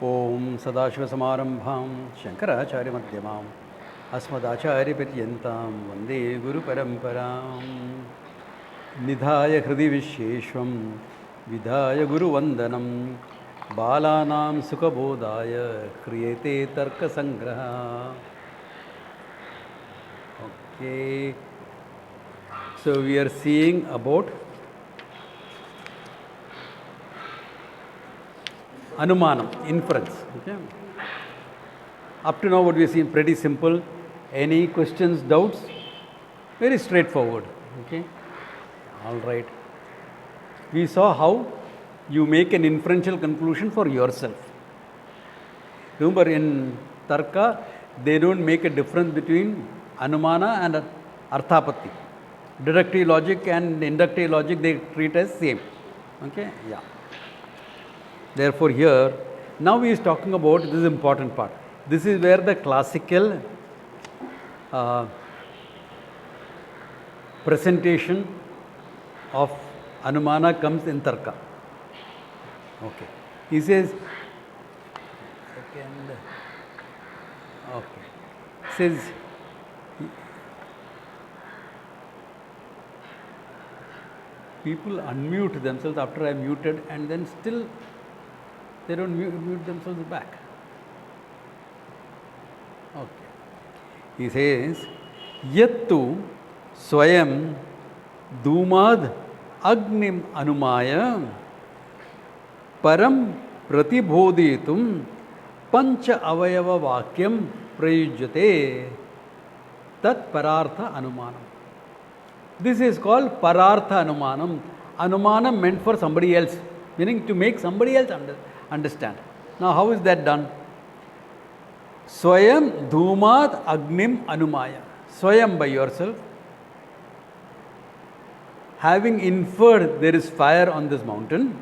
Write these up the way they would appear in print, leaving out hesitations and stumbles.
ओम सदाशिवसमारंभां शंकराचार्यमध्यमाम् अस्मदाचार्यपर्यन्तां वन्दे गुरुपरम्परां निधाय हृदि विश्वेश्वं विधाय गुरुवन्दनं बालानां सुखबोधाय क्रियते तर्कसङ्ग्रहः. Okay, so we are seeing about Anumanam, inference. Okay. Up to now what we have seen pretty simple. Any questions, doubts? Very straightforward. Okay. All right. We saw how you make an inferential conclusion for yourself. Remember in Tarka, they don't make a difference between Anumana and Arthapatti. Deductive logic and inductive logic they treat as same. Okay. Yeah. Therefore, here, now he is talking about this important part. This is where the classical presentation of Anumana comes in Tarka. Okay. He says, says, people unmute themselves after I muted and then still they don't mute themselves back. Okay. He says, Yattu Swayam Dhumad Agnim Anumaya Param Pratibodhitum Pancha Avayava Vakyam Prayujyate Tat Parartha Anumanam. This is called Parartha Anumanam. Anumanam meant for somebody else, meaning to make somebody else understand. Now, how is that done? Swayam Dhumat Agnim Anumaya. Swayam by yourself. Having inferred there is fire on this mountain.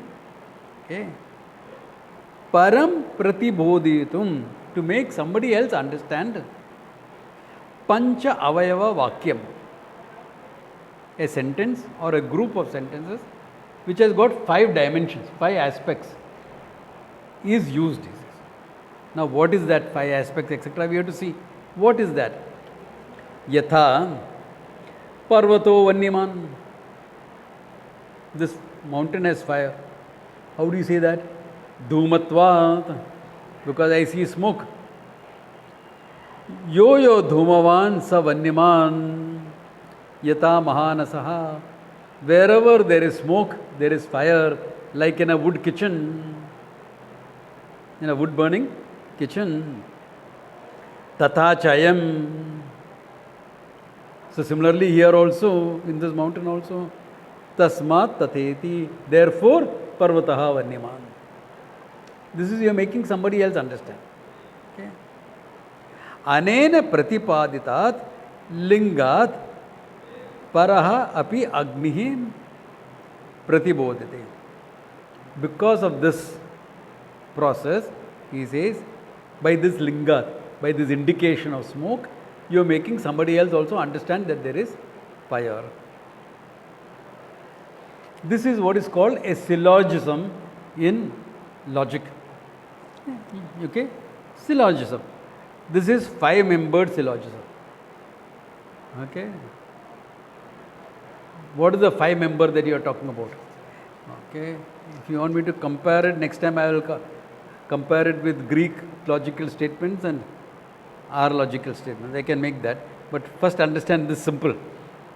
Okay. Param Pratibodhitum. To make somebody else understand. Pancha Avayava Vakyam. A sentence or a group of sentences which has got 5 dimensions, 5 aspects is used. Now what is that 5 aspects etc. we have to see. What is that? Yatha Parvato Vanniman. This mountain has fire. How do you say that? Dhumatvat. Because I see smoke. Yo yo dhumavan sa vanniman. Yata mahanasaha. Wherever there is smoke, there is fire, like in a wood kitchen, in a wood burning kitchen. Tatha chayam. So similarly here also, in this mountain also, tasmat tatheti. Therefore, parvataha vanniman. This is you are making somebody else understand. Okay. Anena pratipaditat lingat Paraha api agnihi pratibodhate. Because of this process, he says, by this linga, by this indication of smoke, you are making somebody else also understand that there is fire. This is what is called a syllogism in logic. Okay? Syllogism. This is 5-membered syllogism. Okay? What is the 5-member that you are talking about? Okay. If you want me to compare it, next time I will compare it with Greek logical statements and our logical statements. I can make that. But first understand this simple.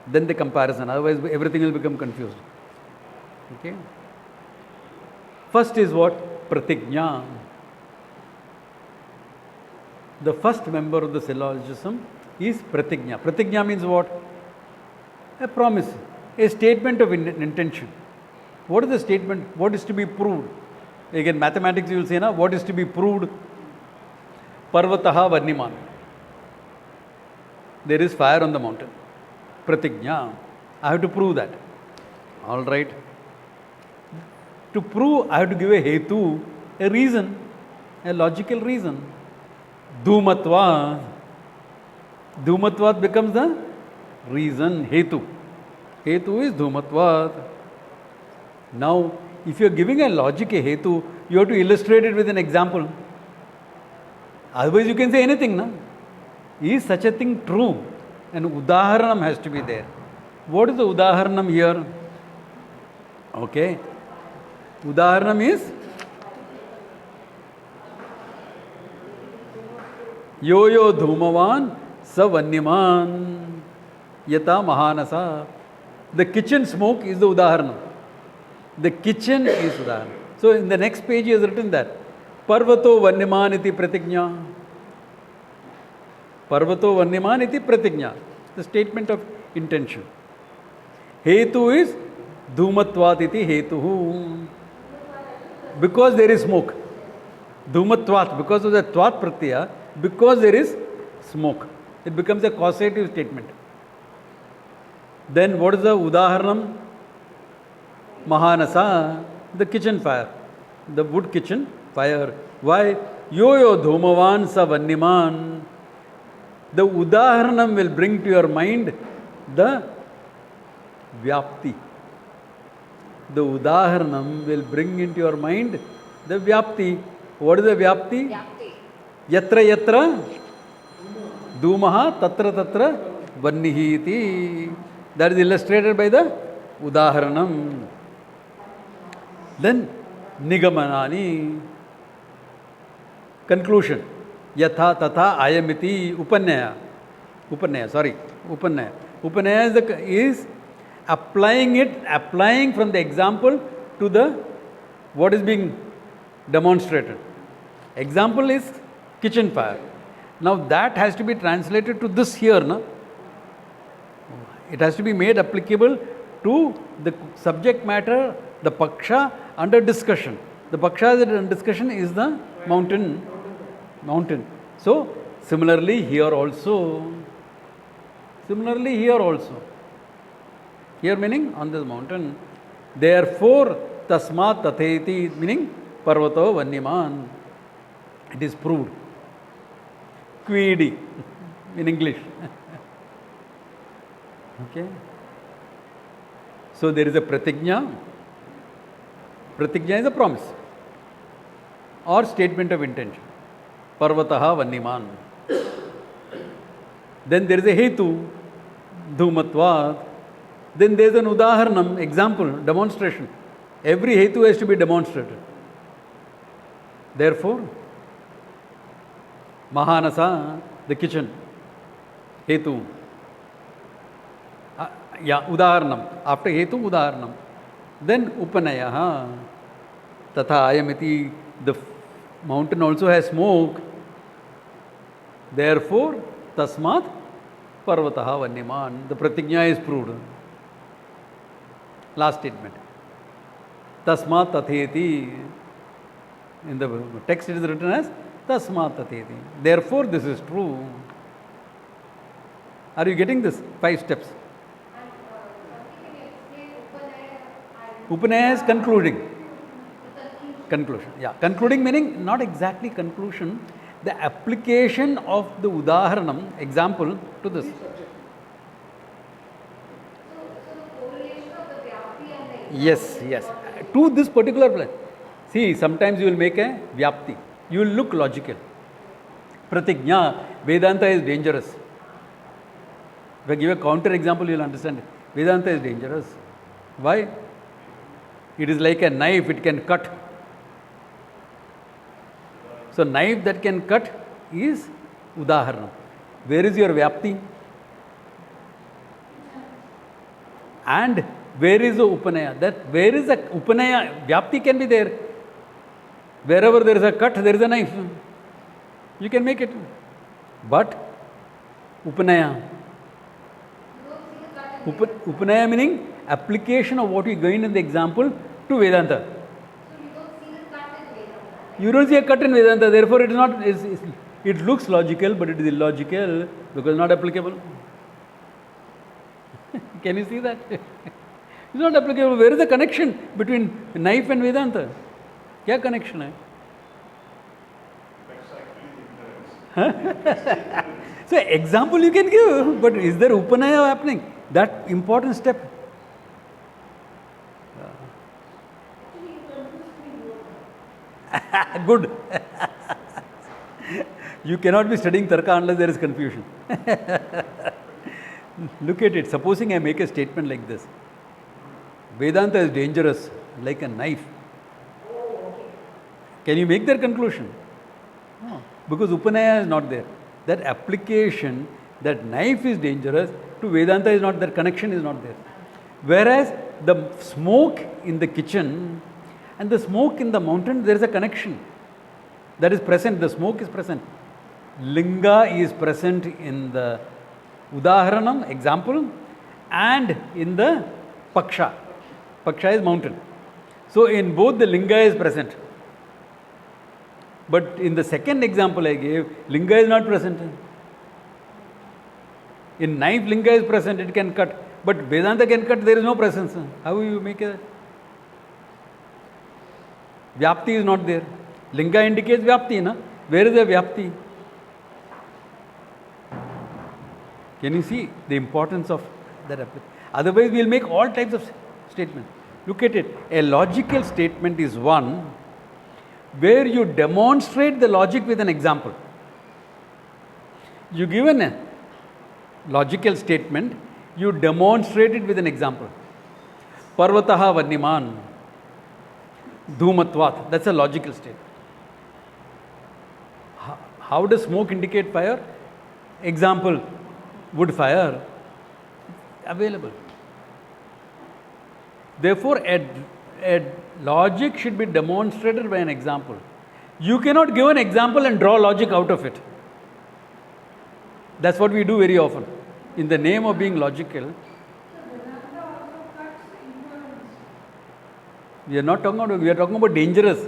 Then the comparison. Otherwise everything will become confused. Okay. First is what? Pratigna. The first member of the syllogism is pratigna. Pratigna means what? A promise. A statement of intention. What is the statement? What is to be proved? Again, mathematics you will say, na, what is to be proved? Parvataha Varniman. There is fire on the mountain. Pratigna. I have to prove that. All right. To prove, I have to give a hetu, a reason, a logical reason. Dhumatva. Dhumatvat becomes the reason, hetu. Hetu is dhumatvat. Now, if you are giving a logic, a hetu, you have to illustrate it with an example. Otherwise you can say anything, no? Is such a thing true? An udaharanam has to be there. What is the udaharanam here? Okay. Udaharanam is yo dhumavan sa vanyaman yata mahanasa. The kitchen smoke is the udaharanam. The kitchen is udaharanam. So in the next page he has written that Parvato vanyaman iti pratignya. Parvato vanyaman iti pratignya. The statement of intention. Hetu is dhumatvat iti hetuhu. Because there is smoke. Dhumatvat, because of the tvat pratyaya, because there is smoke. It becomes a causative statement. Then what is the udaharanam? Mahanasa, the kitchen fire. The wood kitchen fire. Why? Yo dhumavan sa vanyaman. The udaharanam will bring to your mind the vyapti. The udaharanam will bring into your mind the vyapti. What is the vyapti? Yatra yatra dhumaha tatra tatra vannihi iti. That is illustrated by the udaharanam. Then nigamanani. Conclusion. Yatha tatha ayamiti upannaya. Upannaya. Upannaya is applying from the example to the what is being demonstrated. Example is kitchen fire. Now that has to be translated to this here, no? It has to be made applicable to the subject matter, the paksha under discussion. The paksha under discussion is the mountain. So similarly here also. Here meaning on this mountain. Therefore tasmat tatheti meaning parvato vanyaman. It is proved. Quidi in English. Okay. So there is a pratignya. Pratignya is a promise or statement of intention. Parvataha vanyaman. Then there is a hetu, dhumatvat. Then there is an udaharanam, example, demonstration. Every hetu has to be demonstrated. Therefore, mahanasa, the kitchen, hetu. Udaharanam. After hetu, udaharanam. Then upanayaha. Tatha ayamiti. The mountain also has smoke. Therefore, tasmat parvataha vanyaman. The pratignya is proved. Last statement. Tasmat tatheti. In the text it is written as tasmat tatheti. Therefore, this is true. Are you getting this? 5 steps. Upanaya is concluding. Conclusion. Yeah. Concluding meaning not exactly conclusion. The application of the udaharanam, example, to this. Yes. To this particular place. See, sometimes you will make a vyapti. You will look logical. Pratignya, Vedanta is dangerous. If I give a counter example, you will understand it. Vedanta is dangerous. Why? It is like a knife, it can cut. So, knife that can cut is udaharanam. Where is your vyapti? And where is the upanaya? Where is the upanaya? Vyapti can be there. Wherever there is a cut, there is a knife. You can make it. But upanaya. Upanaya meaning application of what we gained in the example to Vedanta. You don't see a cut in Vedanta, therefore it is not. It looks logical, but it is illogical because not applicable. Can you see that? It's not applicable. Where is the connection between knife and Vedanta? Kya connection hai? So example you can give, but is there upanaya happening? That important step. Good. You cannot be studying Tarka unless there is confusion. Look at it. Supposing I make a statement like this. Vedanta is dangerous like a knife. Can you make that conclusion? No. Because Upanaya is not there. That application, that knife is dangerous, to Vedanta is not, that connection is not there. Whereas the smoke in the kitchen and the smoke in the mountain, there is a connection. That is present, the smoke is present. Linga is present in the Udaharanam, example, and in the Paksha. Paksha is mountain. So in both the Linga is present. But in the second example I gave, Linga is not present. In knife, Linga is present, it can cut. But Vedanta can cut, there is no presence. How will you make it? Vyapti is not there. Linga indicates Vyapti, na? Where is the Vyapti? Can you see the importance of that application? Otherwise, we will make all types of statements. Look at it. A logical statement is one where you demonstrate the logic with an example. You give a logical statement, you demonstrate it with an example. Parvataha Varniman Dhumatvat. That's a logical statement. How does smoke indicate fire? Example, wood fire. Available. Therefore, a logic should be demonstrated by an example. You cannot give an example and draw logic out of it. That's what we do very often. In the name of being logical, we are not talking about, we are talking about dangerous.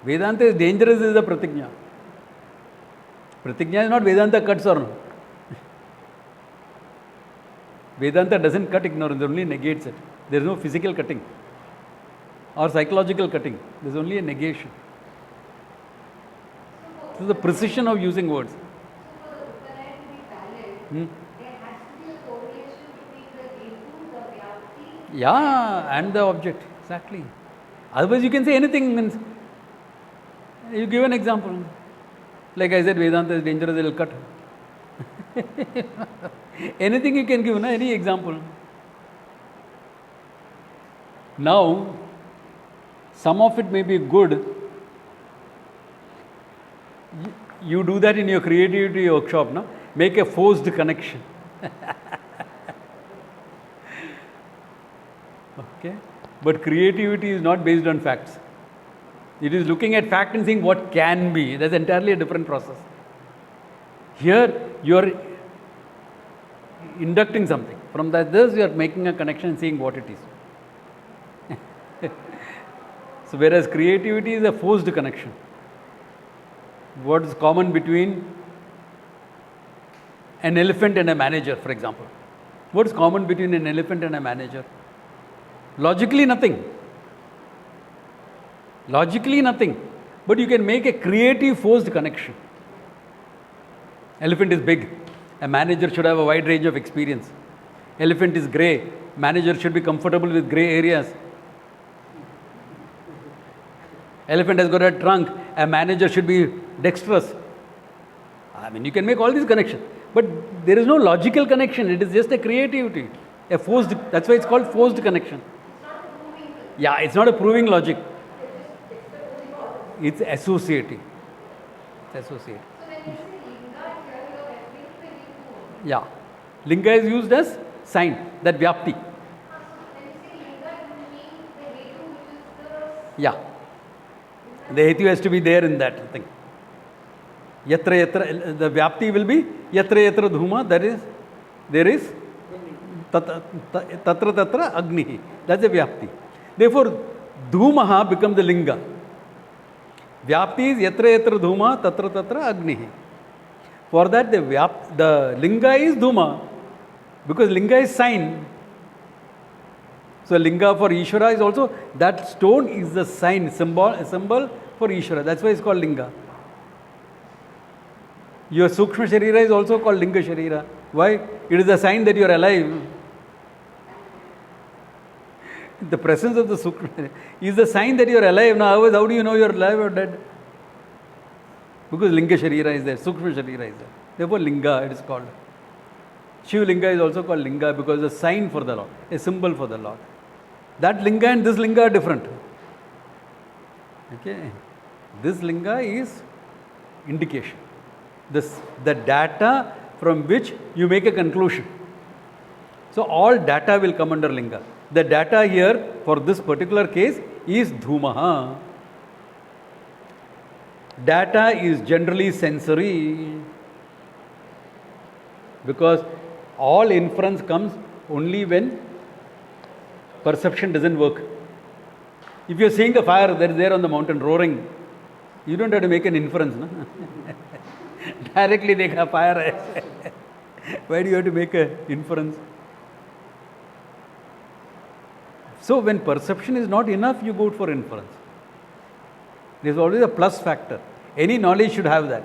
Vedanta is dangerous is the pratigna. Pratigna is not Vedanta cuts or no. Vedanta doesn't cut ignorance, it only negates it. There is no physical cutting or psychological cutting. There is only a negation. This is the precision of using words. So for the Upanaya to be valid, there has to be a correlation between the hetu, the vyapti. Yeah, and the object. Exactly. Otherwise, you can say anything. Means you give an example. Like I said, Vedanta is dangerous, it will cut. Anything you can give, na? Any example. Now, some of it may be good. You do that in your creativity workshop, no? Make a forced connection. Okay? But creativity is not based on facts. It is looking at fact and seeing what can be. That's entirely a different process. Here, you are inducting something. From that, you are making a connection and seeing what it is. So, whereas creativity is a forced connection. What is common between an elephant and a manager, for example? What is common between an elephant and a manager? Logically, nothing. Logically, nothing. But you can make a creative forced connection. Elephant is big. A manager should have a wide range of experience. Elephant is grey. Manager should be comfortable with grey areas. Elephant has got a trunk. A manager should be dexterous. I mean, you can make all these connections. But there is no logical connection. It is just a creativity. A forced, that's why it's called forced connection. Yeah, it's not a proving logic. It's associating. It's associating. So when you say linga here, you are referring to the hetu. Yeah. Linga is used as sign, that vyapti. So when you say linga, you mean the hetu which is the... Yeah. The hetu has to be there in that thing. Yatra yatra, the vyapti will be yatra yatra dhuma, that is, there is tatra tatra agni. That's a vyapti. Therefore, dhumaha becomes the linga. Vyapti is yatra yatra dhuma, tatra tatra agni. For that, the linga is dhuma, because linga is sign. So, linga for Ishvara is also, that stone is the sign, symbol for Ishvara. That's why it's called linga. Your Sukshma Sharira is also called Linga Sharira. Why? It is a sign that you are alive. The presence of the Sukshma is the sign that you are alive. Now, otherwise, how do you know you are alive or dead? Because Linga Sharira is there, Sukshma Sharira is there. Therefore, Linga it is called. Shiv Linga is also called Linga because it's a sign for the Lord, a symbol for the Lord. That Linga and this Linga are different. Okay. This Linga is indication. The data from which you make a conclusion. So all data will come under Linga. The data here for this particular case is Dhumaha. Data is generally sensory because all inference comes only when perception doesn't work. If you're seeing a fire that is there on the mountain roaring, you don't have to make an inference. No? Directly dekha fire hai. Why do you have to make an inference? So when perception is not enough, you go for inference. There's always a plus factor. Any knowledge should have that.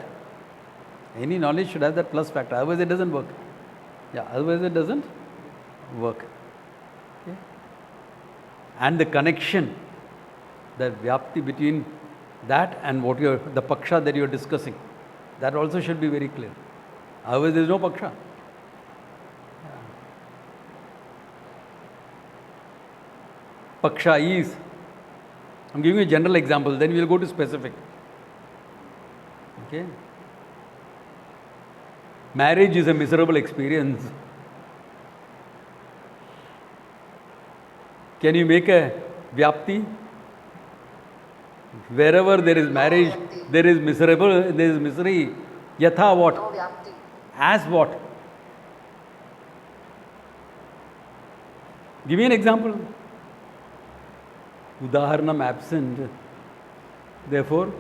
Any knowledge should have that plus factor. Otherwise it doesn't work. Yeah, otherwise it doesn't work. Okay. And the connection, the vyapti between that and what the paksha that you're discussing, that also should be very clear. Otherwise there is no paksha. Paksha is, I'm giving you a general example, then we will go to specific. Okay. Marriage is a miserable experience. Can you make a vyapti? Wherever there is marriage, there is miserable, there is misery. Yatha what? No vyapti. As what? Give me an example. Udaharanam absent. Therefore,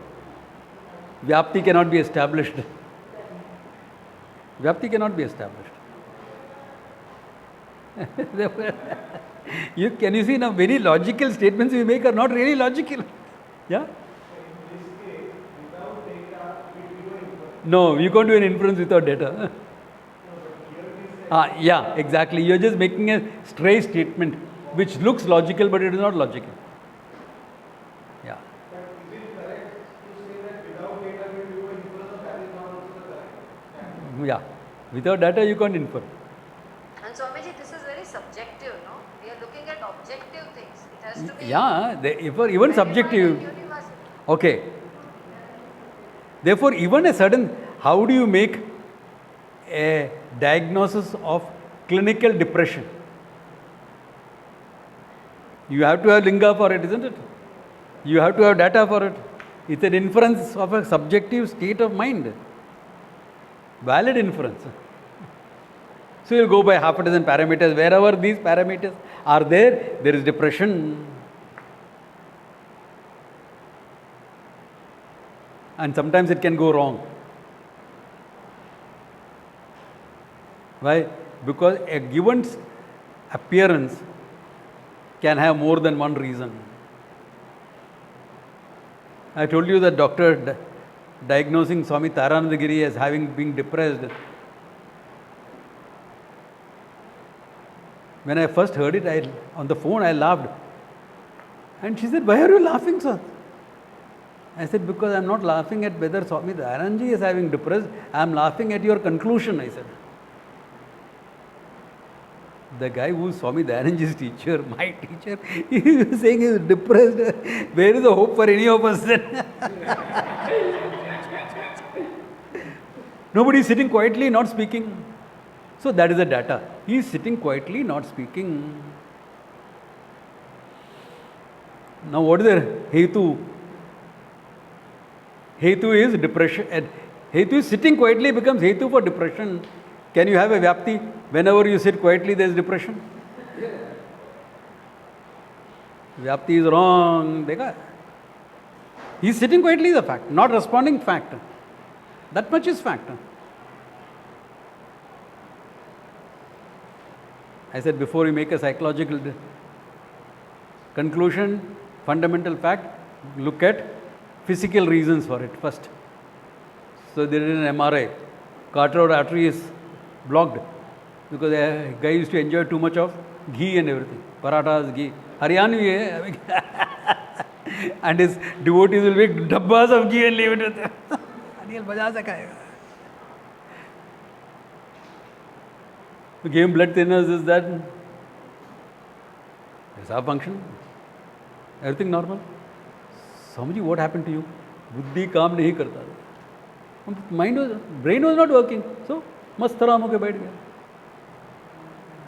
vyapti cannot be established. Vyapti cannot be established. Can you see now, very logical statements we make are not really logical. Yeah? No, you can't do an inference without data. Yeah, exactly. You're just making a stray statement which looks logical, but it is not logical. Yeah. But is it correct to say that without data we do inference, that is not also correct? Yeah. Without data you can't infer. And Swamiji, this is very subjective, no? We are looking at objective things. It has to be. Yeah, even subjective. Universal. Okay. Therefore, even a certain, how do you make a diagnosis of clinical depression? You have to have linga for it, isn't it? You have to have data for it. It's an inference of a subjective state of mind. Valid inference. So you'll go by half a dozen parameters. Wherever these parameters are there, there is depression. And sometimes it can go wrong. Why? Because a given appearance can have more than one reason. I told you that doctor diagnosing Swami Taranandagiri as having been depressed. When I first heard it, on the phone I laughed. And she said, "Why are you laughing, sir?" I said, "Because I am not laughing at whether Swami Dayananji is having depressed. I am laughing at your conclusion," I said. The guy who is Swami Dayananji's teacher, my teacher, he is saying he is depressed. Where is the hope for any of us then? Nobody is sitting quietly, not speaking. So that is the data. He is sitting quietly, not speaking. Now what is the hetu? Hetu is depression. Hetu is sitting quietly becomes hetu for depression. Can you have a vyapti? Whenever you sit quietly, there is depression. Vyapti is wrong. Dekha? He is sitting quietly is a fact. Not responding, fact. That much is fact. I said before you make a psychological conclusion, fundamental fact, look at physical reasons for it first. So there is an MRI. Carotid artery is blocked because a guy used to enjoy too much of ghee and everything. Parathas, ghee. Haryanvi hai. And his devotees will make dabbas of ghee and leave it with him. नारियल बजा सकाएगा. Game blood thinners is that. ऐसा function. Everything normal. Swamiji, what happened to you? बुद्धि काम नहीं करता था. Brain was not working. So मस्त आराम होके बैठ गया.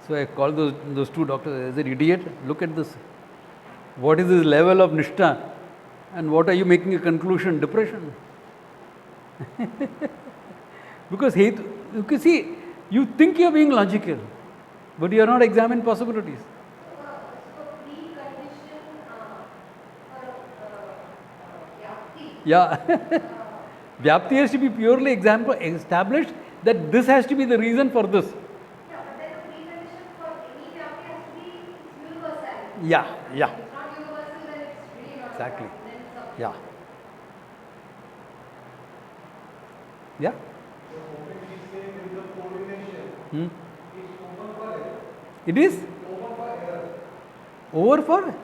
So I called those two doctors. I said, idiot, look at this. What is his level of nishtha? And what are you making a conclusion? Depression. Because you see, you think you are being logical, but you are not examining possibilities. So precondition for Vyapti. Yeah. Vyapti has to be purely established that this has to be the reason for this. Yeah, but then the precondition for any Vyapti has to be universal. Yeah, yeah. If it's not universal, then it's really not Exactly. Vyapti. Then it's a Yeah. Yeah? So open is saying with the coordination Hmm? is open for error. It is Open for error. over for? Open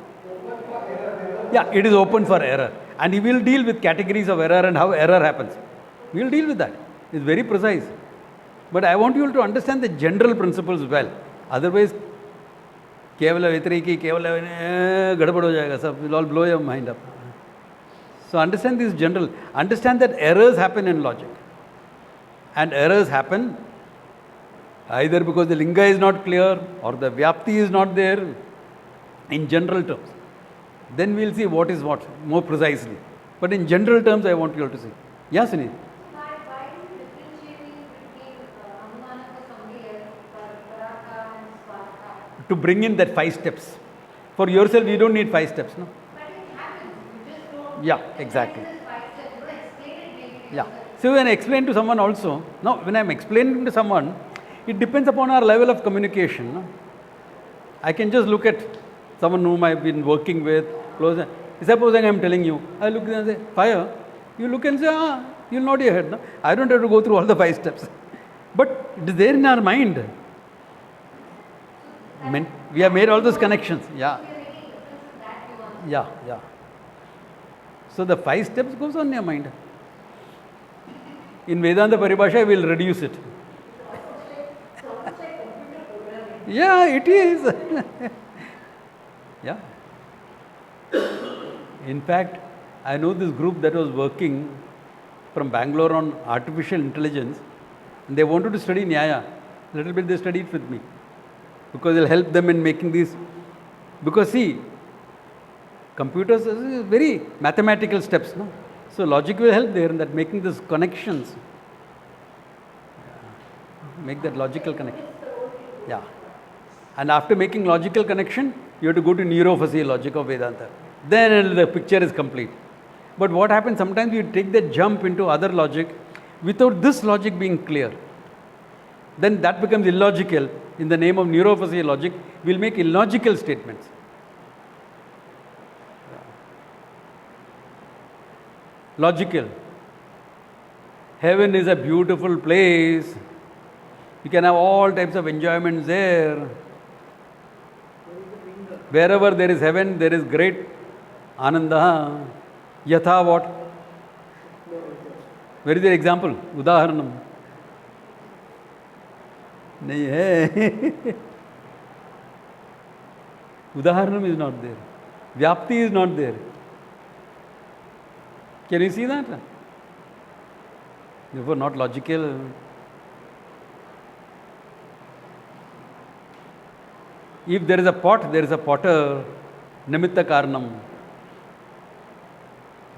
for error. Yeah, it is open for error. And he will deal with categories of error and how error happens. We will deal with that. It's very precise. But I want you all to understand the general principles well. Otherwise, केवल व्यतिरेकी केवल गड़बड़ हो जाएगा सब. Will all blow your mind up. So understand this general. Understand that errors happen in logic. And errors happen either because the linga is not clear or the vyapti is not there in general terms. Then we will see what is what more precisely. But in general terms, I want you all to see. Yes, Sunil? Why is it differentiating between Anumana for somebody else, Tarka and Swaka? To bring in that 5 steps. For yourself, you don't need 5 steps, no? But it happens. You just don't. Yeah, exactly. This 5 steps. You don't explain it maybe. Yeah. So when I explain to someone also, now when I'm explaining to someone, it depends upon our level of communication. No? I can just look at someone whom I've been working with, close. Supposing I'm telling you, I look and say, fire. You look and say, you'll nod your head. No? I don't have to go through all the 5 steps. But it is there in our mind. We have made all those connections. Yeah. We are making differences that you want. Yeah, yeah. So the 5 steps goes on your mind. In Vedanta Paribhasha, we will reduce it. Yeah, it is. Yeah. In fact, I know this group that was working from Bangalore on artificial intelligence, and they wanted to study Nyaya. A little bit they studied with me because it will help them in making these. Because see, computers is very mathematical steps, no? So logic will help there in that making these connections. Yeah. Make that logical connection. Yeah. And after making logical connection, you have to go to neurophysiologic of Vedanta. Then the picture is complete. But what happens, sometimes you take that jump into other logic without this logic being clear. Then that becomes illogical. In the name of neurophysiologic, we'll make illogical statements. Logical. Heaven is a beautiful place. You can have all types of enjoyments there. Wherever there is heaven, there is great ananda. Yatha what? Where is the example? Udaharanam. Nahi hai. Udaharanam is not there. Vyapti is not there. Can you see that? Therefore, not logical. If there is a pot, there is a potter. Nimitta karanam.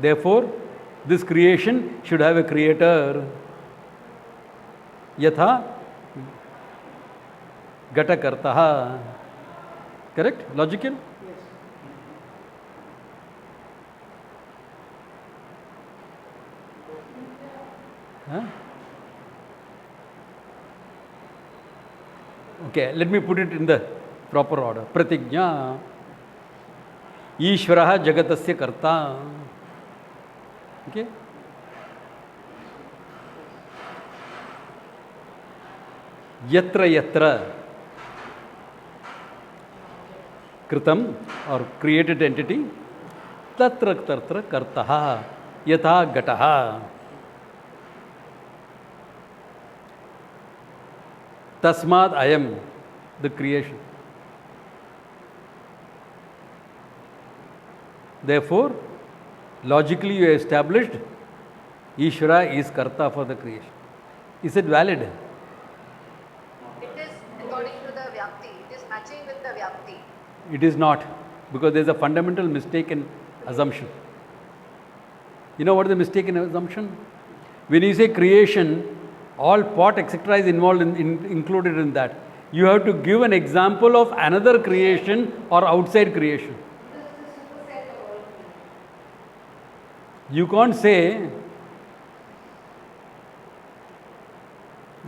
Therefore, this creation should have a creator. Yatha gata kartaha. Correct? Logical? Huh? Okay, let me put it in the proper order. Pratigna. Ishvaraha jagatasya karta. Okay? Yatra yatra kritam or created entity tatra tatra kartaha yatha gataha. Tasmad ayam, the creation. Therefore, logically you established Ishvara is karta for the creation. Is it valid? It is according to the Vyapti. It is matching with the Vyapti. It is not, because there is a fundamental mistake in assumption. You know what is the mistake in assumption? When you say creation, all pot etc. is involved included in that. You have to give an example of another creation or outside creation. You can't say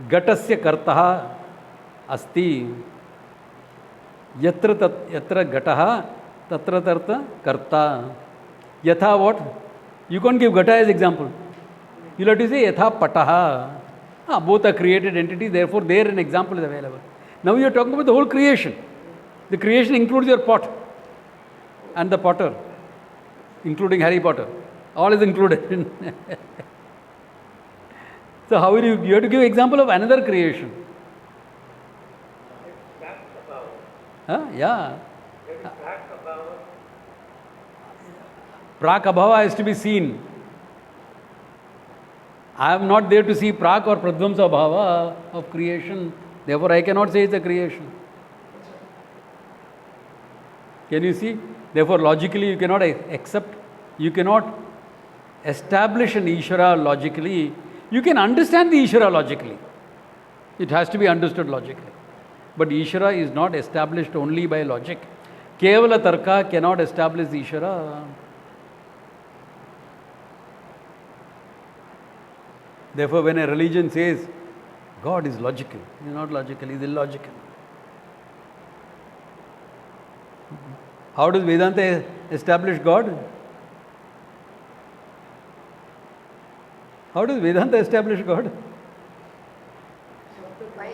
Gatasya kartaha asti yatra gataha tatra tarta karta. Yatha what? You can't give gata as example. You'll have to say yatha pataha. Both are created entities, therefore there an example is available. Now you are talking about the whole creation. The creation includes your pot and the potter, including Harry Potter. All is included. So how will you have to give example of another creation. Yeah. Prak abhava has to be seen. I am not there to see prak or pradvamsa bhava of creation. Therefore, I cannot say it's a creation. Can you see? Therefore, logically, you cannot accept, you cannot establish an Ishvara logically. You can understand the Ishvara logically. It has to be understood logically. But Ishvara is not established only by logic. Kevala Tarka cannot establish the Ishvara. Therefore, when a religion says God is logical, he is not logical, he is illogical. How does Vedanta establish God? How does Vedanta establish God? By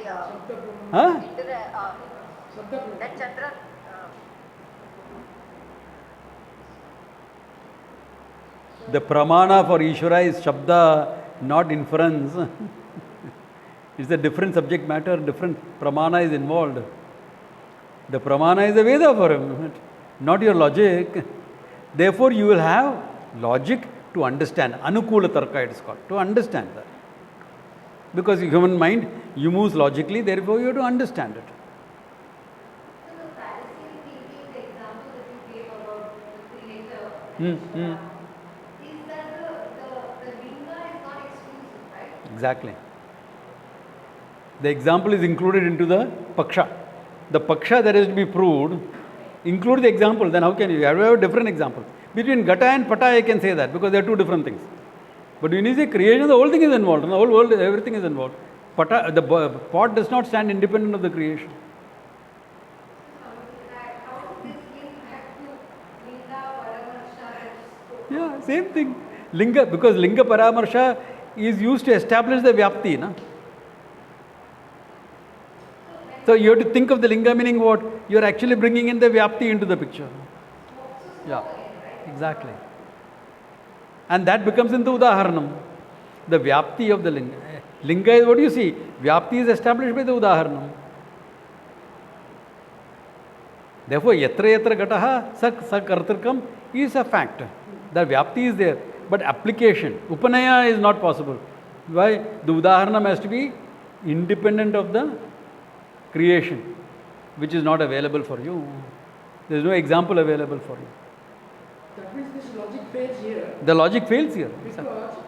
Huh? that Chandra. The pramana for Ishvara is Shabda, not inference. It's a different subject matter, different pramana is involved. The pramana is a Veda for him, not your logic. Therefore, you will have logic to understand. Anukula Tarka it is called, to understand that. Because human mind, you move logically, therefore you have to understand it. So the Pharisee thinking, the example that you gave about the creator, is that the linga is not exclusive, right? Exactly. The example is included into the paksha. The paksha that is to be proved include the example. Then how can you have a different example? Between gata and pata, I can say that because they are two different things. But when you say creation, the whole thing is involved. The whole world, everything is involved. Pata, the pot does not stand independent of the creation. How does this link back to linga, paramarsha? Yeah, same thing. Linga, because linga paramarsha is used to establish the vyapti. Na? So you have to think of the linga meaning what? You are actually bringing in the vyapti into the picture. Yeah, exactly. And that becomes into udaharanam. The vyapti of the linga. Linga is what you see. Vyapti is established by the udaharanam. Therefore, yatra yatra gataha sakartrikam is a fact. The vyapti is there. But application, upanaya is not possible. Why? The udaharanam has to be independent of the creation, which is not available for you. There is no example available for you. That means this logic fails here. The logic fails here. Because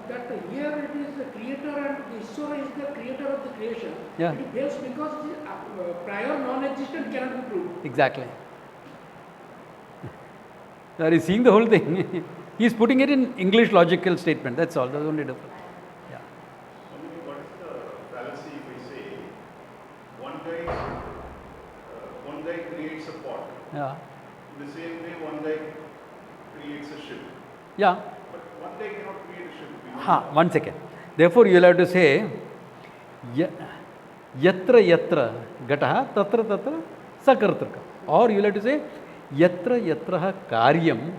that here it is the creator and Ishvara is the creator of the creation. Yeah. It fails because the prior non-existent cannot be proved. Exactly. So are you seeing the whole thing? He is putting it in English logical statement. That's all. That's only different. Yeah. What is the fallacy if we say one guy creates a pot? Yeah. In the same way, one guy creates a ship. Yeah. But one guy cannot create a ship. One second. Therefore, you will have to say yatra yatra gataha tatra tatra sakartrika. Or you will have to say yatra yatra karyam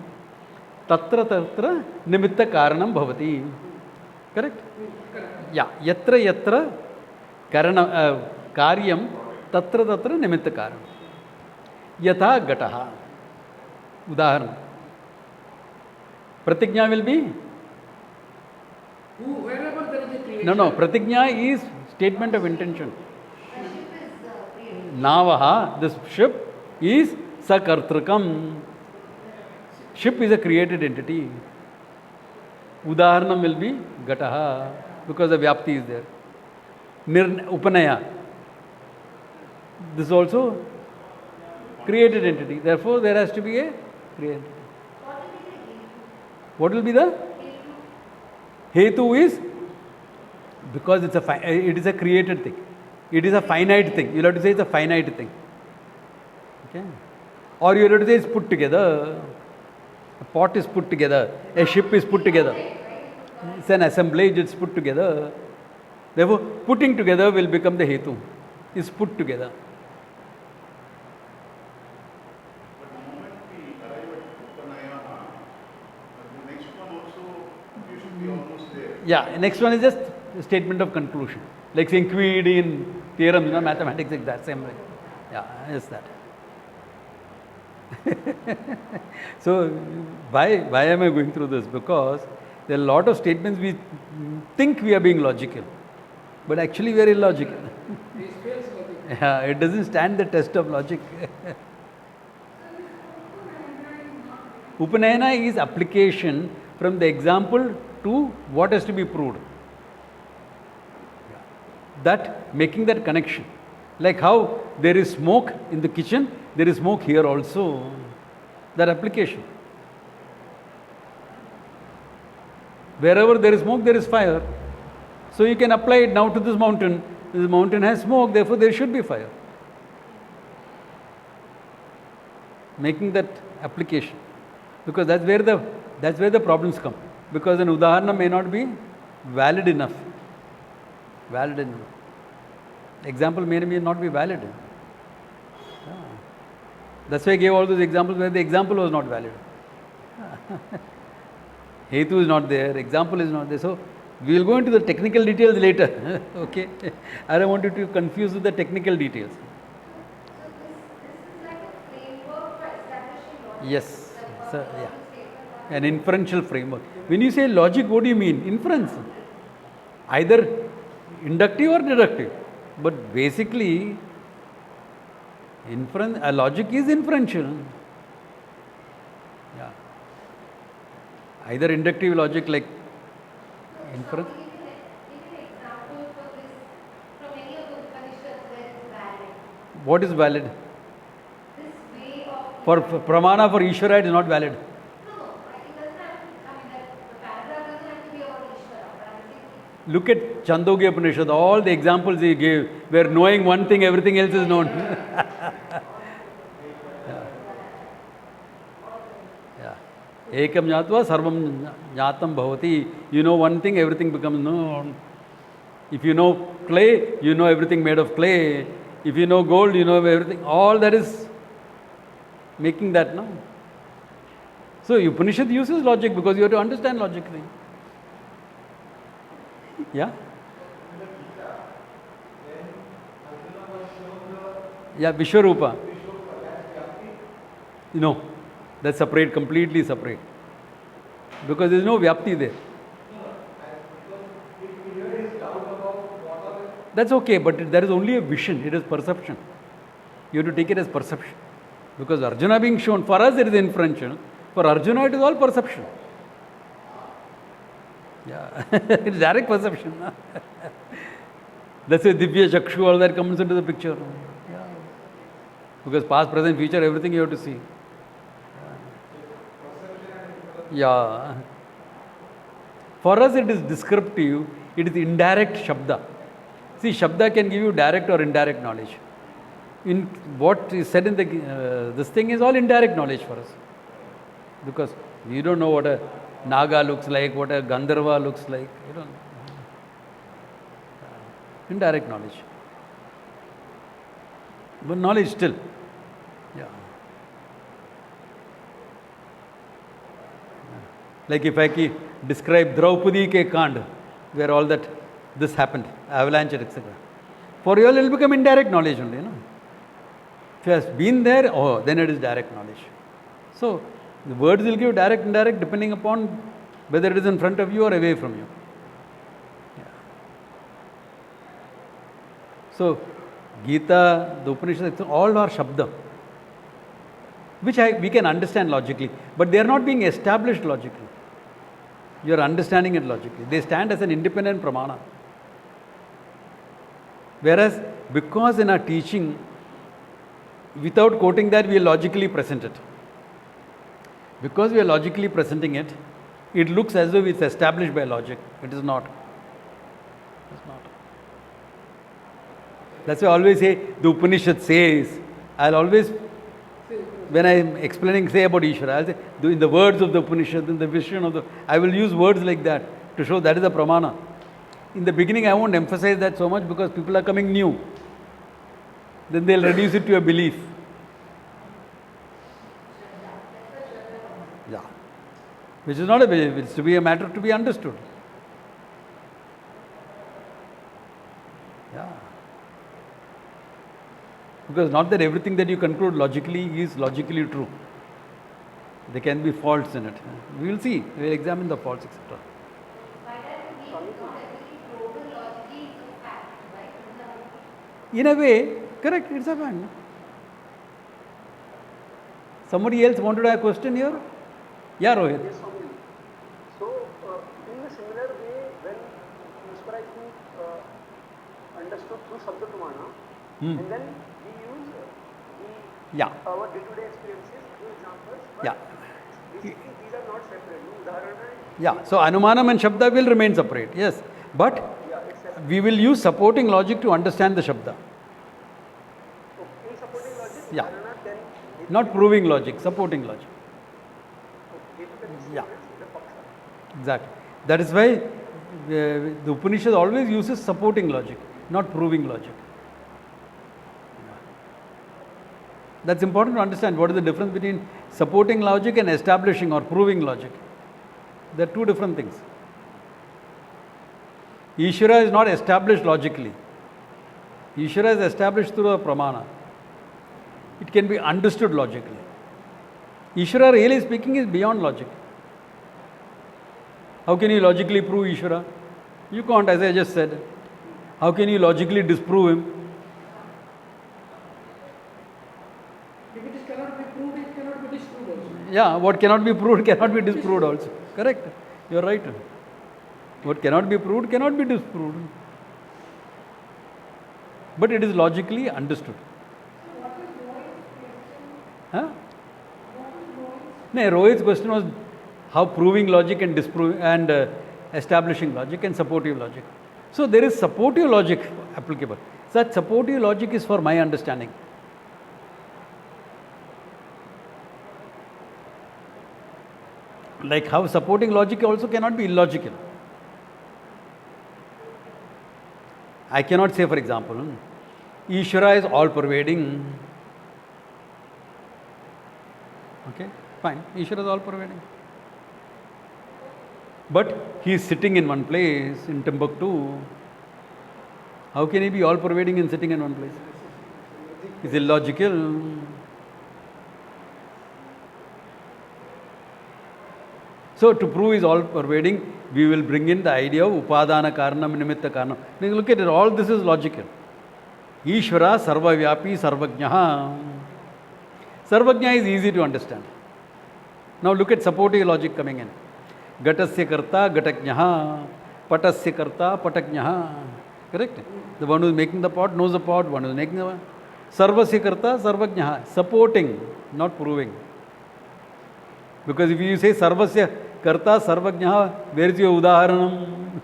tatra tatra nimitta karanam bhavati. Correct? Yeah. Yatra yatra karana karyam tatra tatra nimitta karanam. Yatha gataha. Udaharan. Pratigna will be? Wherever there is a creation. No, pratigna is statement of intention. The ship is created. Navaha, this ship is sakartrikam. Ship is a created entity. Udaharanam will be gataha, because the vyapti is there. Upanaya. This is also created entity. Therefore, there has to be a created entity. What will be the? Hetu is because it is a created thing. It is a finite thing. You'll have to say it's a finite thing. Okay? Or you'll have to say it's put together. A pot is put together. A ship is put together. It's an assemblage, it's put together. Therefore, putting together will become the hetu. It's put together. But the moment we arrive at Upanayana, the next one also, you should be almost there. Yeah, next one is just a statement of conclusion. Like saying quid in theorems, mathematics, like that, same way. Yeah, just that. So, why am I going through this? Because there are a lot of statements we think we are being logical, but actually we are illogical. Yeah, it doesn't stand the test of logic. Upanayana is application from the example to what has to be proved. That making that connection. Like how there is smoke in the kitchen, there is smoke here also. That application. Wherever there is smoke, there is fire. So you can apply it now to this mountain. This mountain has smoke, therefore there should be fire. Making that application. Because that's where the problems come. Because an udaharana may not be valid enough. Example may not be valid. Yeah. That's why I gave all those examples where the example was not valid. Hetu is not there, example is not there. So, we will go into the technical details later. Okay? I don't want you to confuse with the technical details. So this is like a framework for establishing logic. Yes. Like, So, what yeah. you say. An inferential framework. When you say logic, what do you mean? Inference. Either inductive or deductive. But basically, logic is inferential. Yeah. Either inductive logic like inference. So, give an example for this from any of the Upanishads where it's valid. What is valid? This way of. For pramana for Ishvara, it is not valid. No, it doesn't have to, the paragraph doesn't have to be about Ishvara, but I'm saying Look at Chandogya Upanishad, all the examples he gave, where knowing one thing, everything else is known. Yeah. Ekam jnatva sarvam jnatam bhavati. You know one thing, everything becomes known. If you know clay, you know everything made of clay. If you know gold, you know everything. All that is making that known. So Upanishad uses logic because you have to understand logic thing. Yeah? Yeah, Vishwarupa. No, that's separate, completely separate. Because there is no Vyapti there. That's okay, but there is only a vision, it is perception. You have to take it as perception. Because Arjuna being shown, for us it is inferential, for Arjuna it is all perception. Yeah, it's direct perception. That's why Divya Chakshu, all that comes into the picture. Yeah. Because past, present, future, everything you have to see. Yeah. For us it is descriptive, it is indirect Shabda. See, Shabda can give you direct or indirect knowledge. In what is said in this thing is all indirect knowledge for us. Because you don't know what a Naga looks like, what a Gandharva looks like. You don't know. Indirect knowledge. But knowledge still. Yeah. Like if I describe Draupadi ke Kand, where all that, this happened, avalanche, etc. For you all, it will become indirect knowledge only. If you have been there, then it is direct knowledge. So, the words will give direct, indirect, depending upon whether it is in front of you or away from you. Yeah. So, Gita, the Upanishads, all are Shabda, which we can understand logically, but they are not being established logically. You are understanding it logically. They stand as an independent pramana. Whereas, because in our teaching, without quoting that, we logically present it. Because we are logically presenting it, it looks as though it's established by logic. It is not. It's not. That's why I always say, the Upanishad says, I'll always, when I'm explaining, say about Ishvara, I'll say, in the words of the Upanishad, in the vision of the, I will use words like that to show that is a pramana. In the beginning, I won't emphasize that so much because people are coming new. Then they'll reduce it to a belief. Yeah. Which is not a belief, it's to be a matter to be understood. Yeah. Because not that everything that you conclude logically is logically true. There can be faults in it. We will see, we will examine the faults, etc. In a way, correct, it's a fact. Somebody else wanted to have a question here? Yeah, Rohit. Yes, Swami. So, in a similar way, when Ishvara is being understood through Shabda Pramana, and then we use our day-to-day experiences, through examples, but basically these are not separate. Yeah, so Anumanam and Shabda will remain separate, yes. But we will use supporting logic to understand the Shabda. In supporting logic, yeah. Not proving logic, supporting logic. Yeah. Exactly. That is why the Upanishad always uses supporting logic, not proving logic. That's important to understand. What is the difference between supporting logic and establishing or proving logic? They are two different things. Ishvara is not established logically. Ishvara is established through a pramana. It can be understood logically. Ishvara, really speaking, is beyond logic. How can you logically prove Ishvara? You can't, as I just said. How can you logically disprove him? If it cannot be proved, it cannot be disproved also. Yeah, what cannot be proved cannot be disproved also. Correct. You are right. What cannot be proved cannot be disproved. But it is logically understood. Huh? No, Rohit's question was how proving logic and disproving and establishing logic and supportive logic. So there is supportive logic applicable. Such supportive logic is for my understanding. Like how supporting logic also cannot be illogical. I cannot say, for example, Ishvara is all pervading. Okay, fine. Ishvara is all pervading. But he is sitting in one place in Timbuktu. How can he be all pervading and sitting in one place? It's illogical. So to prove is all pervading, we will bring in the idea of upadana karanam, nimitta karanam. Then look at it, all this is logical. Ishvara sarvavyapi sarvajnaha. Sarvajna is easy to understand. Now look at supportive logic coming in. Gatasya karta gatajnaha. Patasya karta patajnaha. Correct? The one who is making the pot knows the pot, one who is making the Sarvasya karta sarvajnaha. Supporting, not proving. Because if you say Sarvasya karta sarvajnaha, where is your udaharanam?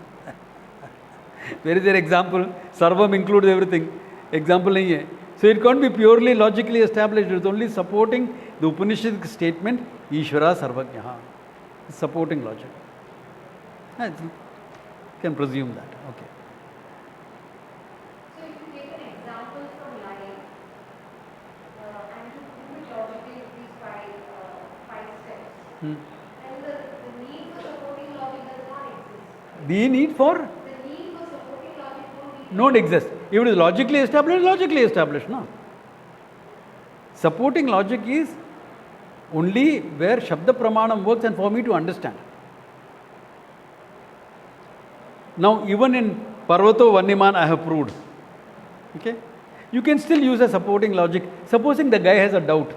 Where is your example? Sarvam includes everything. Example nahi hai. So it can't be purely logically established. It's only supporting the Upanishadic statement, Ishvara sarvajnaha. Supporting logic. I can presume that. Okay. So if you take an example from life and you prove it logically with these five steps, then the need for supporting logic does not exist. The need for? The need for supporting logic won't be don't exist. If it is logically established, logically established. No. Supporting logic is only where Shabda Pramanam works and for me to understand. Now, even in Parvato Vanniman, I have proved. Okay? You can still use a supporting logic. Supposing the guy has a doubt.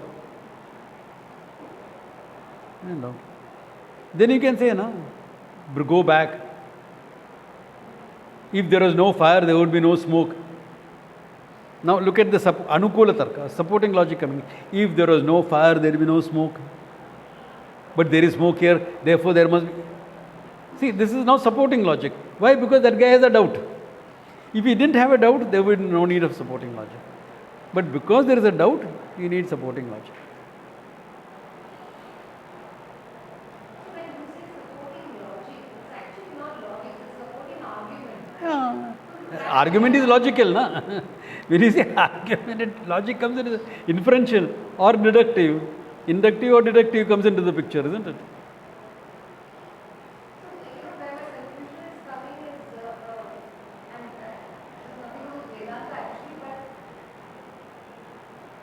Then you can say, no, go back. If there was no fire, there would be no smoke. Now look at the Anukula Tarka, supporting logic coming. If there was no fire, there will be no smoke. But there is smoke here, therefore there must be. See, this is now supporting logic. Why? Because that guy has a doubt. If he didn't have a doubt, there would be no need of supporting logic. But because there is a doubt, you need supporting logic. When you say supporting logic, it's actually not logic, it's supporting argument. Yeah. Argument is logical, na? When you say argument, logic comes in inferential or deductive. Inductive or deductive comes into the picture, isn't it? Where my confusion is coming is, and there's nothing wrong with Vedanta actually, but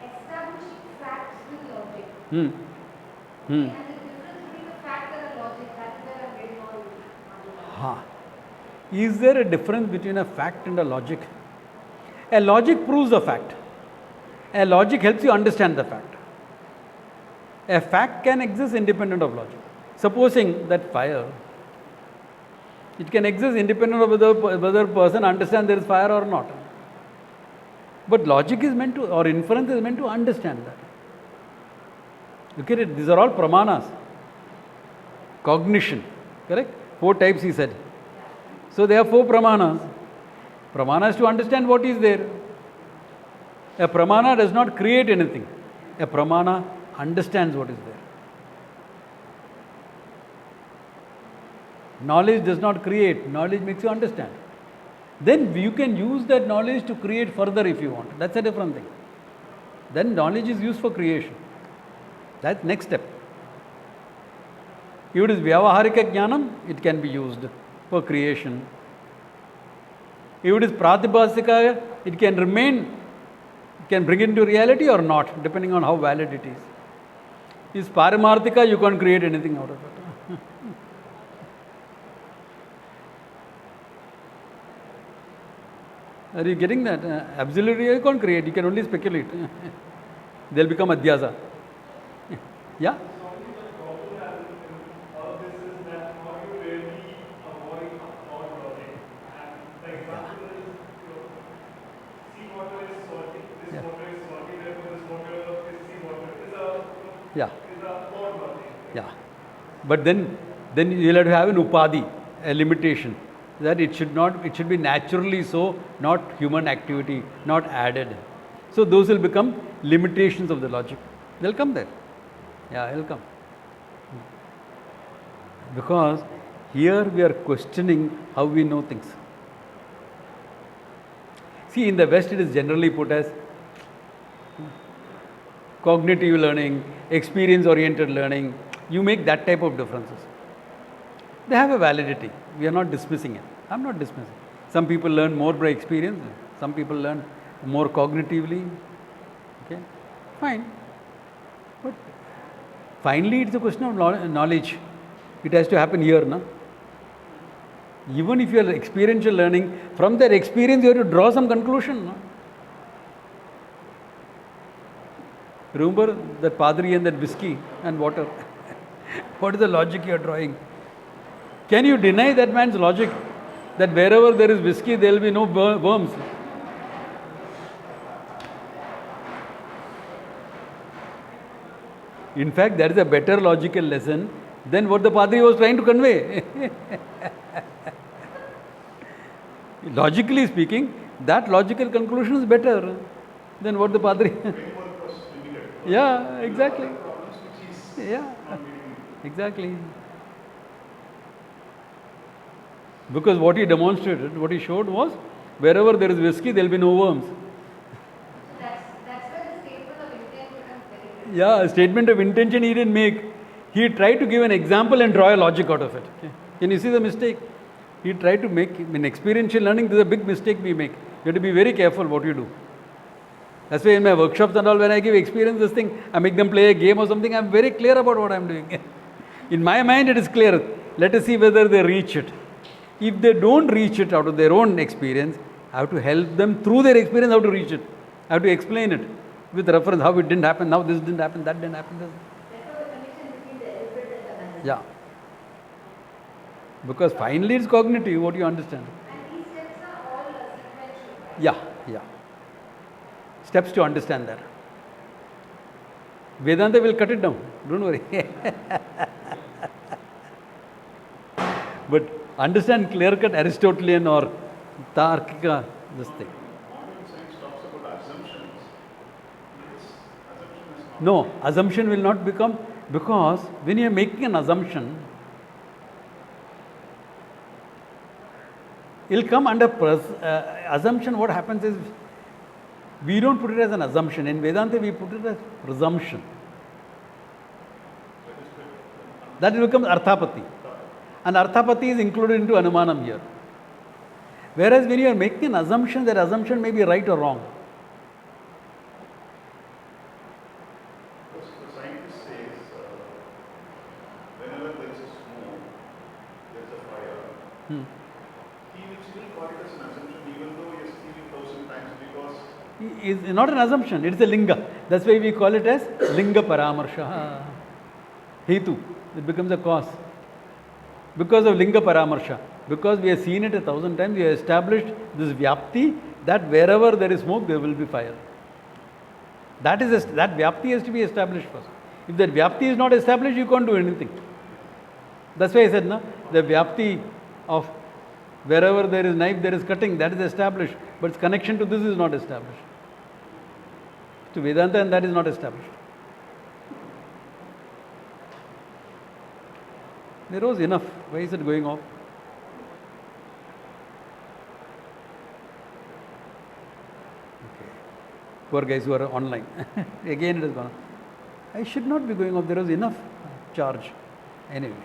establishing facts with logic. And the difference between a fact and a logic, that's where I'm getting all. Is there a difference between a fact and a logic? A logic proves a fact. A logic helps you understand the fact. A fact can exist independent of logic. Supposing that fire, it can exist independent of whether a person understands there is fire or not. But logic is meant to, or inference is meant to understand that. Look at it, these are all pramanas. Cognition, correct? 4 types he said. So there are 4 pramanas. Pramana is to understand what is there. A pramana does not create anything. A pramana understands what is there. Knowledge does not create. Knowledge makes you understand. Then you can use that knowledge to create further if you want. That's a different thing. Then knowledge is used for creation. That's next step. If it is Vyavaharika Jnanam, it can be used for creation. If it is Pratibhasika, it can remain, it can bring it into reality or not, depending on how valid it is. Is Parimarthika, you can't create anything out of it. Are you getting that? Absolutely, you can't create, you can only speculate. They'll become adhyasa. Yeah? Yeah. But then you'll have to have an upadhi, a limitation. That it should be naturally so, not human activity, not added. So those will become limitations of the logic. They'll come there. Yeah, they'll come. Because here we are questioning how we know things. See, in the West it is generally put as cognitive learning, experience-oriented learning. You make that type of differences. They have a validity. We are not dismissing it. I'm not dismissing. Some people learn more by experience. Some people learn more cognitively. Okay, fine. But finally, it's a question of knowledge. It has to happen here, no? Even if you are experiential learning, from that experience you have to draw some conclusion, no? Remember that padri and that whiskey and water. What is the logic you are drawing? Can you deny that man's logic? That wherever there is whiskey, there will be no worms. In fact, that is a better logical lesson than what the padri was trying to convey. Logically speaking, that logical conclusion is better than what the padri. Yeah, exactly. Yeah, exactly. Because what he demonstrated, what he showed was, wherever there is whiskey, there will be no worms. That's where the statement of intent becomes very good. Yeah, a statement of intention he didn't make. He tried to give an example and draw a logic out of it. Okay. Can you see the mistake? He tried to make, in experiential learning, this is a big mistake we make. You have to be very careful what you do. That's why in my workshops and all, when I give experience this thing, I make them play a game or something, I'm very clear about what I'm doing. In my mind, it is clear. Let us see whether they reach it. If they don't reach it out of their own experience, I have to help them through their experience how to reach it. I have to explain it with reference, how it didn't happen, now this didn't happen, that didn't happen. Therefore, the connection between the elephant and the man. Yeah. Because finally it's cognitive, what you understand. And these steps are all sequential, right? Yeah. Steps to understand that. Vedanta will cut it down, don't worry. But understand clear-cut Aristotelian or Tarka, this thing. Modern science talks about assumptions. Assumption is not. No, assumption will not become, because when you are making an assumption, it will come under assumption. What happens is, we don't put it as an assumption. In Vedanta, we put it as presumption. That becomes arthapati. And arthapati is included into anumanam here. Whereas when you are making an assumption, that assumption may be right or wrong. The scientist says, whenever there is a smoke, there is a fire, he will still call it as an assumption even though he has seen it 1,000 times because It's not an assumption, it's a linga. That's why we call it as linga paramarsha. Hetu, it becomes a cause. Because of linga paramarsha. Because we have seen it 1,000 times, we have established this vyapti, that wherever there is smoke, there will be fire. That vyapti has to be established first. If that vyapti is not established, you can't do anything. That's why I said, no, the vyapti of wherever there is knife, there is cutting, that is established. But its connection to this is not established. To Vedanta, and that is not established. There was enough. Why is it going off? Okay. Poor guys who are online. Again it has gone off. I should not be going off. There was enough charge. Anyway.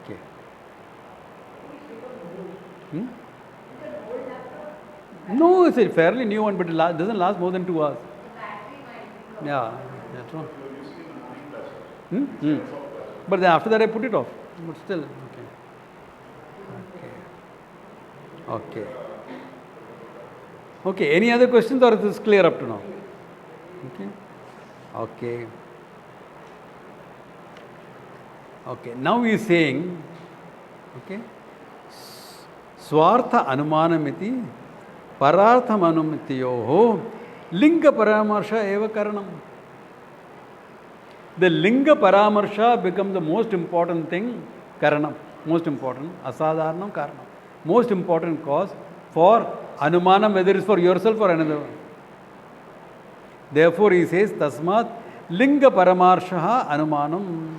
Okay. No, it's a fairly new one, but it doesn't last more than 2 hours. The battery might be Yeah, that's all. you're using in the morning classes. But then after that I put it off. But still, okay. Okay, any other questions, or is this clear up to now? Okay, now he is saying, Swartha anumanamiti parartham anumitiyoho linga paramarsha eva karanam. The linga paramarsha becomes the most important thing, karanam, most important, asadharanam karanam, most important cause for anumanam, whether it is for yourself or another one. Therefore he says, tasmat linga paramarsha anumanam.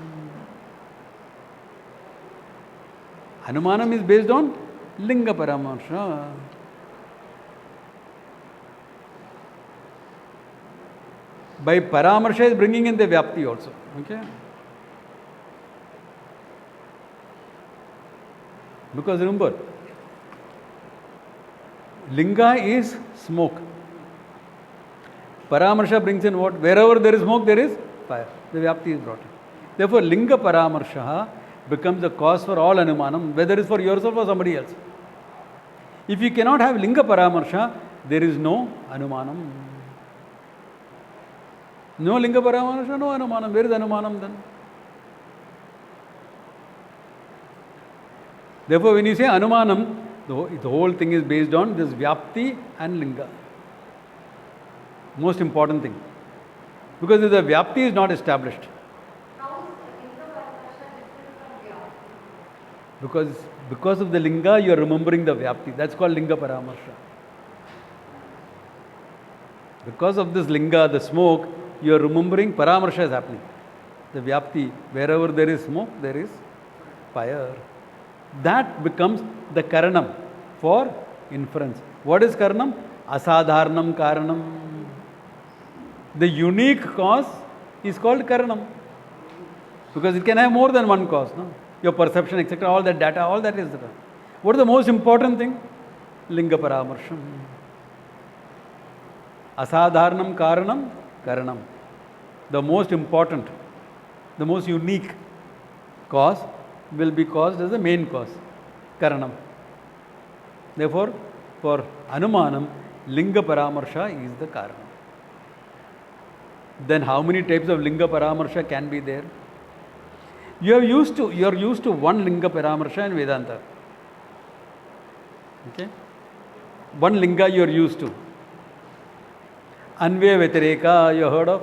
Anumanam is based on linga paramarsha. By paramarsha is bringing in the vyapti also. Okay? Because remember, linga is smoke. Paramarsha brings in what? Wherever there is smoke, there is fire. The vyapti is brought in. Therefore, linga paramarsha becomes the cause for all anumanam, whether it is for yourself or somebody else. If you cannot have linga paramarsha, there is no anumanam. No linga paramarsha, no anumanam. Where is anumanam then? Therefore, when you say anumanam, the whole thing is based on this vyapti and linga. Most important thing. Because if the vyapti is not established, How is linga paramarsha different from vyapti? because of the linga, you are remembering the vyapti. That's called linga paramarsha. Because of this linga, the smoke, you are remembering paramarsha is happening. The vyapti, wherever there is smoke, there is fire. That becomes the karanam for inference. What is karanam? Asadharanam karanam. The unique cause is called karanam. Because it can have more than one cause. No? Your perception, etc., all that data, all that is there. What is the most important thing? Linga paramarsham. Asadharanam karanam karanam. The most important, the most unique cause will be caused as the main cause, karanam. Therefore, for anumanam, linga paramarsha is the karanam. Then how many types of linga paramarsha can be there? You are used to one linga paramarsha in Vedanta. Okay? One linga you are used to. Anvaya Vyatireka, you heard of?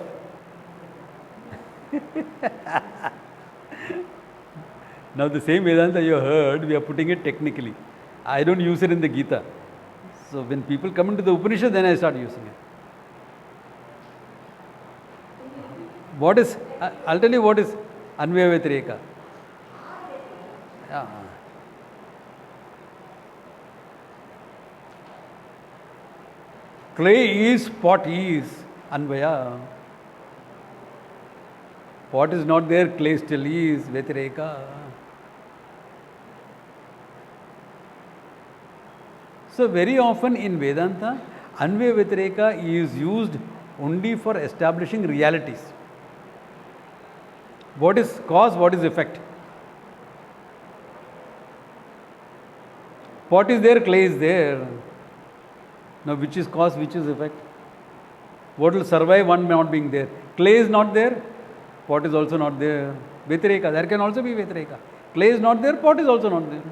Now the same Vedanta you heard, we are putting it technically. I don't use it in the Gita. So when people come into the Upanishad, then I start using it. What is, I'll tell you what is Anvaya Vyatireka. Yeah. Clay is, pot is, Anvaya. Pot is not there, clay still is, Vyatireka. So very often in Vedanta, Anvaya Vyatireka is used only for establishing realities. What is cause, what is effect? Pot is there, clay is there. Now which is cause, which is effect? What will survive one not being there? Clay is not there, pot is also not there. Vyatireka, there can also be Vyatireka. Clay is not there, pot is also not there.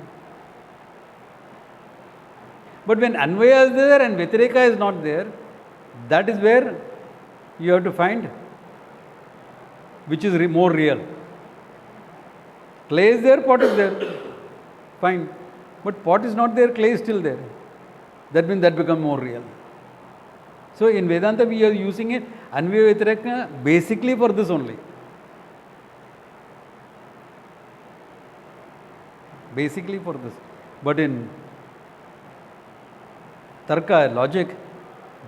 But when Anvaya is there and Vyatireka is not there, that is where you have to find which is more real. Clay is there, pot is there. Fine. But pot is not there, clay is still there. That means that becomes more real. So in Vedanta we are using it Anvaya Vyatireka basically for this only. Basically for this. But in Tarka, logic,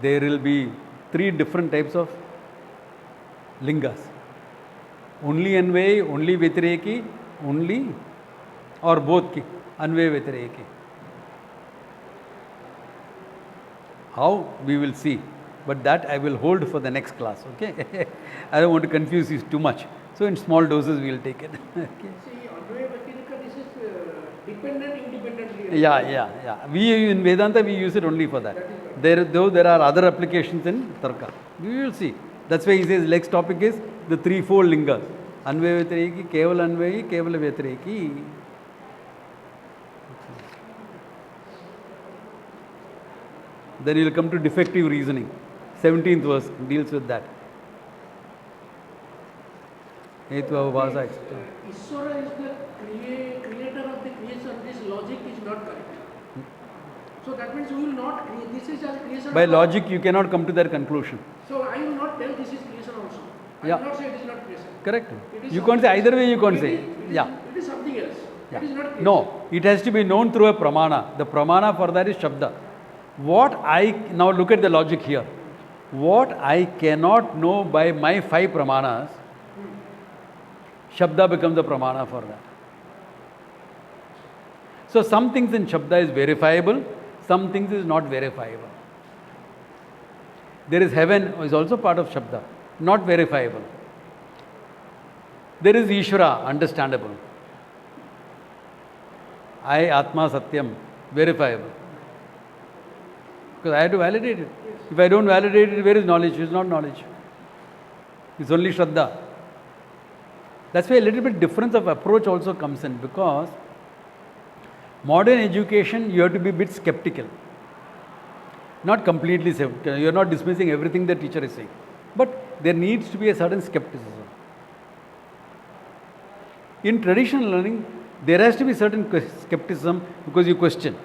there will be 3 different types of lingas. Only Anvaya, only Vyatireki, only or both ki, Anvaya Vyatireki. How? We will see. But that I will hold for the next class, okay? I don't want to confuse you too much. So in small doses we will take it. Okay. See, Anvaya Vyatireka, this is dependent, independent. Yeah. We in Vedanta we use it only for that. Though there are other applications in Tarka. We will see. That's why he says next topic is the 3-fold lingas. Anvaya Vyatireki, Kevala Anvaya, Kevala Vyatireki. Then you will come to defective reasoning. 17th verse deals with that. Hetva Vasa, etc. Ishvara is the creator of the creation. This logic is not correct. So that means we will not create. This is just creation. By logic, you cannot come to that conclusion. So I will not tell this is creation also. I will not say it is not creation. Correct. You can't say either way. You can't say. It is something else. Yeah. It is not creation. No, it has to be known through a pramana. The pramana for that is Shabda. Now look at the logic here. What I cannot know by my 5 pramanas, Shabda becomes the pramana for that. So some things in Shabda is verifiable, some things is not verifiable. There is heaven is also part of Shabda, not verifiable. There is Ishvara, understandable. I, Atma, Satyam, verifiable. Because I have to validate it. If I don't validate it, where is knowledge? It is not knowledge. It's only Shraddha. That's why a little bit difference of approach also comes in, because modern education, you have to be a bit skeptical. Not completely skeptical. You are not dismissing everything the teacher is saying. But there needs to be a certain skepticism. In traditional learning, there has to be certain skepticism because you question.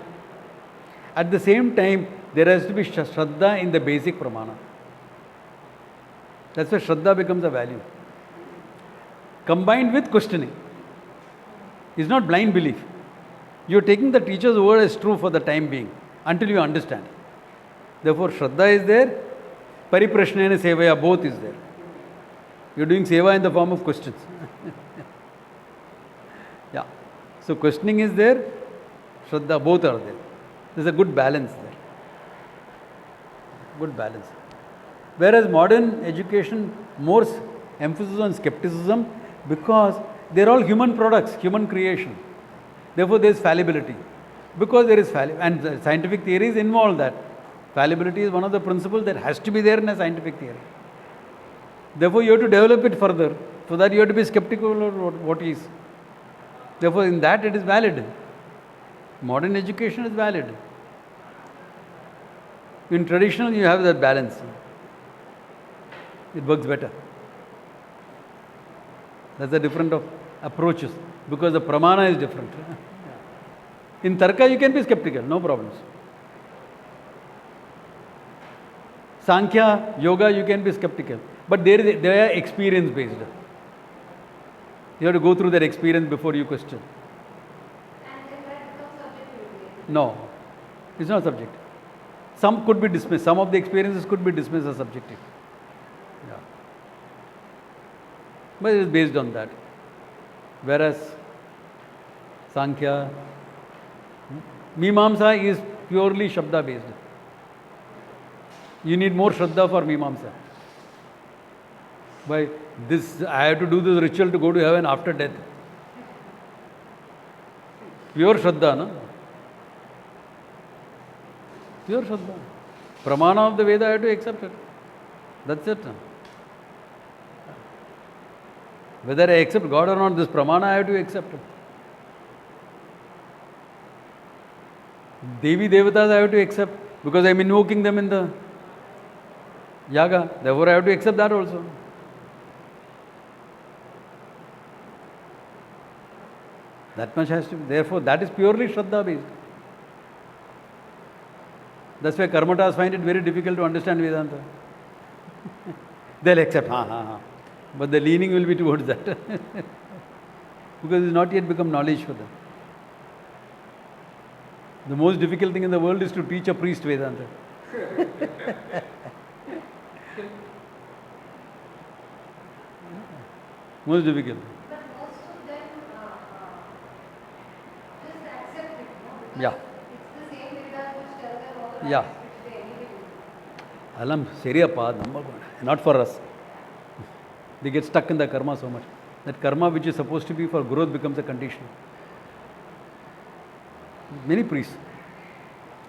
At the same time, there has to be Shraddha in the basic pramana. That's why Shraddha becomes a value. Combined with questioning. It's not blind belief. You're taking the teacher's word as true for the time being until you understand. Therefore, Shraddha is there, Pariprashnena Sevaya, both is there. You're doing seva in the form of questions. So questioning is there, Shraddha, both are there. There's a good balance there. Good balance. Whereas modern education more emphasis on skepticism because they're all human products, human creation. Therefore, there is fallibility. Because there is and the scientific theories involve that. Fallibility is one of the principles that has to be there in a scientific theory. Therefore, you have to develop it further. So that you have to be skeptical of what is. Therefore, in that it is valid. Modern education is valid. In traditional, you have that balance. It works better. That's the different of approaches because the pramana is different. In Tarka, you can be skeptical, no problems. Sankhya, Yoga, you can be skeptical. But they are experience based. You have to go through that experience before you question. And then that becomes subjective. No, it's not subjective. Some could be dismissed. Some of the experiences could be dismissed as subjective. Yeah. But it is based on that. Whereas Sankhya, Mimamsa is purely Shabda based. You need more Shraddha for Mimamsa. By this, I have to do this ritual to go to heaven after death. Pure Shraddha, no? Pure Shraddha. Pramana of the Veda, I have to accept it. That's it. Whether I accept God or not, this Pramana I have to accept it. Devi Devatas I have to accept because I am invoking them in the Yaga. Therefore I have to accept that also. That much has to be. Therefore that is purely Shraddha based. That's why Karmatas find it very difficult to understand Vedanta. They'll accept, but the leaning will be towards that. Because it's not yet become knowledge for them. The most difficult thing in the world is to teach a priest Vedanta. Most difficult. But most of them just accept it, no? Because Yeah. it's the same Vedas which tell them all the Yeah. rights which they anyway do. Alam, Seriapa, not for us. They get stuck in the karma so much. That karma which is supposed to be for growth becomes a condition. Many priests.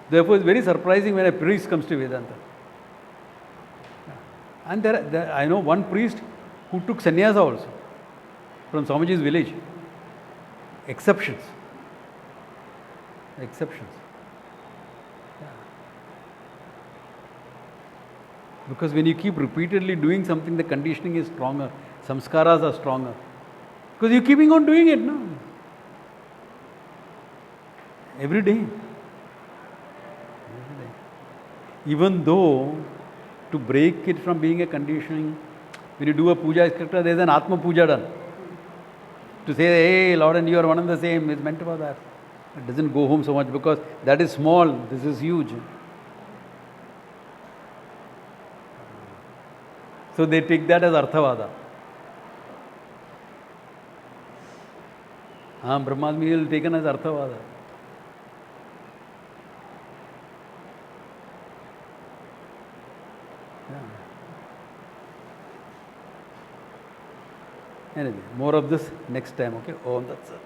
Therefore, it's very surprising when a priest comes to Vedanta. And I know one priest who took sannyasa also from Swamiji's village. Exceptions. Exceptions. Because when you keep repeatedly doing something, the conditioning is stronger. Samskaras are stronger. Because you're keeping on doing it, no? Every day. Even though to break it from being a conditioning, when you do a puja, etc., there's an Atma puja done. To say, hey, Lord and you are one and the same, is meant for that. It doesn't go home so much because that is small, this is huge. So they take that as Arthavada. Brahmasmi will taken as Arthavada. Anyway, more of this next time, okay? Om Tat Sat.